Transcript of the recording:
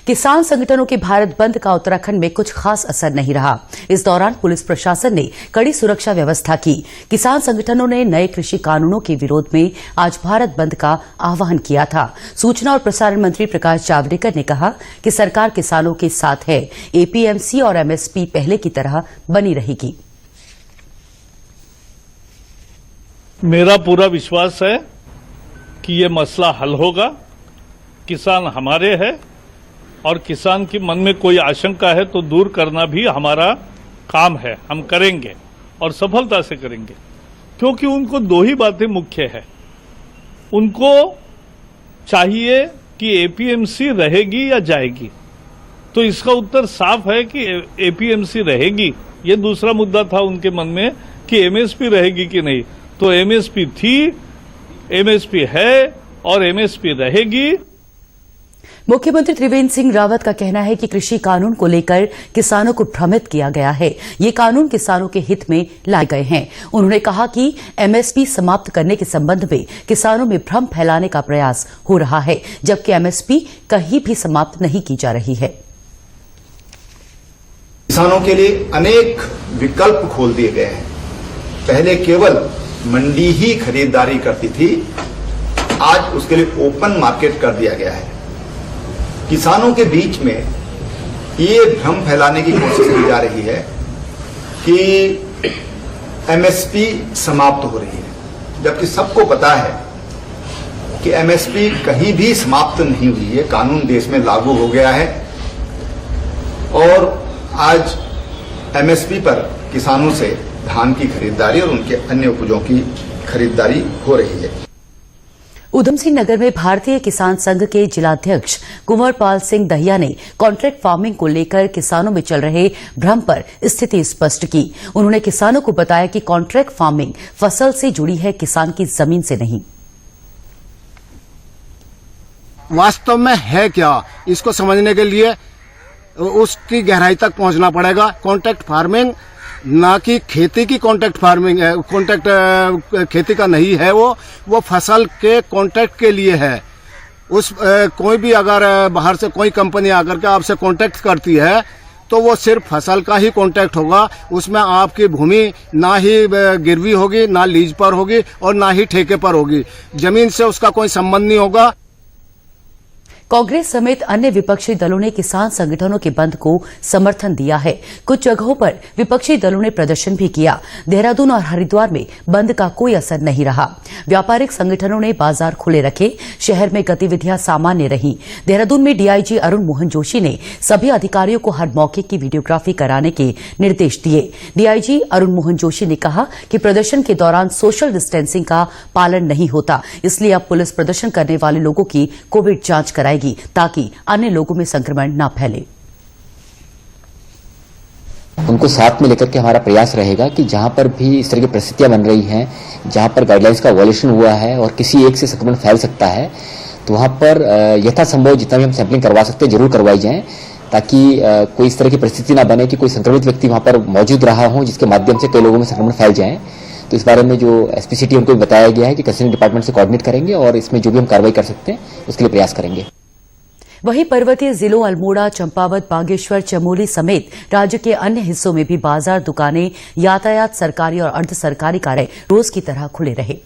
किसान संगठनों के भारत बंद का उत्तराखंड में कुछ खास असर नहीं रहा। इस दौरान पुलिस प्रशासन ने कड़ी सुरक्षा व्यवस्था की। किसान संगठनों ने नए कृषि कानूनों के विरोध में आज भारत बंद का आह्वान किया था। सूचना और प्रसारण मंत्री प्रकाश जावड़ेकर ने कहा कि सरकार किसानों के साथ है। एपीएमसी और एमएसपी पहले की तरह बनी रहेगी। मेरा पूरा विश्वास है कि ये मसला हल होगा। किसान हमारे हैं और किसान के मन में कोई आशंका है तो दूर करना भी हमारा काम है। हम करेंगे और सफलता से करेंगे, क्योंकि उनको दो ही बातें मुख्य है। उनको चाहिए कि एपीएमसी रहेगी या जाएगी, तो इसका उत्तर साफ है कि एपीएमसी रहेगी। ये दूसरा मुद्दा था उनके मन में कि एमएसपी रहेगी कि नहीं। तो एमएसपी थी, एमएसपी है और एमएसपी रहेगी। मुख्यमंत्री त्रिवेंद्र सिंह रावत का कहना है कि कृषि कानून को लेकर किसानों को भ्रमित किया गया है। ये कानून किसानों के हित में लाए गए हैं। उन्होंने कहा कि एमएसपी समाप्त करने के संबंध में किसानों में भ्रम फैलाने का प्रयास हो रहा है, जबकि एमएसपी कहीं भी समाप्त नहीं की जा रही है। किसानों के लिए अनेक विकल्प खोल दिए गए हैं। पहले केवल मंडी ही खरीदारी करती थी, आज उसके लिए ओपन मार्केट कर दिया गया है। किसानों के बीच में ये भ्रम फैलाने की कोशिश की जा रही है कि एमएसपी समाप्त हो रही है, जबकि सबको पता है कि एमएसपी कहीं भी समाप्त नहीं हुई है। कानून देश में लागू हो गया है और आज एमएसपी पर किसानों से धान की खरीदारी और उनके अन्य उपजों की खरीदारी हो रही है। उधमसिंह नगर में भारतीय किसान संघ के जिलाध्यक्ष कुंवरपाल सिंह दहिया ने कॉन्ट्रैक्ट फार्मिंग को लेकर किसानों में चल रहे भ्रम पर स्थिति स्पष्ट की। उन्होंने किसानों को बताया कि कॉन्ट्रैक्ट फार्मिंग फसल से जुड़ी है, किसान की जमीन से नहीं। वास्तव में है क्या, इसको समझने के लिए उसकी गहराई तक पहुंचना पड़ेगा। कॉन्ट्रैक्ट फार्मिंग ना कि खेती की कॉन्ट्रैक्ट फार्मिंग है, कॉन्ट्रैक्ट खेती का नहीं है। वो फसल के कॉन्ट्रैक्ट के लिए है। कोई भी अगर बाहर से कोई कंपनी आकर के आपसे कॉन्ट्रैक्ट करती है तो वो सिर्फ फसल का ही कॉन्ट्रैक्ट होगा। उसमें आपकी भूमि ना ही गिरवी होगी, ना लीज पर होगी और ना ही ठेके पर होगी। जमीन से उसका कोई संबंध नहीं होगा। कांग्रेस समेत अन्य विपक्षी दलों ने किसान संगठनों के बंद को समर्थन दिया है। कुछ जगहों पर विपक्षी दलों ने प्रदर्शन भी किया। देहरादून और हरिद्वार में बंद का कोई असर नहीं रहा। व्यापारिक संगठनों ने बाजार खुले रखे। शहर में गतिविधियां सामान्य रहीं। देहरादून में डीआईजी अरुण मोहन जोशी ने सभी अधिकारियों को हर मौके की वीडियोग्राफी कराने के निर्देश दिए। डीआईजी अरुण मोहन जोशी ने कहा कि प्रदर्शन के दौरान सोशल डिस्टेंसिंग का पालन नहीं होता, इसलिए अब पुलिस प्रदर्शन करने वाले लोगों की कोविड जांच कराएगी ताकि अन्य लोगों में संक्रमण न फैले। उनको साथ में लेकर के हमारा प्रयास रहेगा कि जहां पर भी इस तरह की परिस्थितियां बन रही हैं, जहां पर गाइडलाइंस का वायलेशन हुआ है और किसी एक से संक्रमण फैल सकता है, तो वहां पर यथासंभव जितना भी हम सैंपलिंग करवा सकते हैं जरूर करवाई जाए, ताकि कोई इस तरह की परिस्थिति ना बने कि कोई संक्रमित व्यक्ति वहां पर मौजूद रहा हो जिसके माध्यम से कई लोगों में संक्रमण फैल जाए। तो इस बारे में जो एसपीसीटी उनको बताया गया है कि कंसर्न डिपार्टमेंट से कोऑर्डिनेट करेंगे और इसमें जो भी हम कार्रवाई कर सकते हैं उसके लिए प्रयास करेंगे। वहीं पर्वतीय जिलों अल्मोड़ा, चंपावत, बागेश्वर, चमोली समेत राज्य के अन्य हिस्सों में भी बाजार, दुकानें, यातायात, सरकारी और अर्ध सरकारी कार्य रोज की तरह खुले रहे।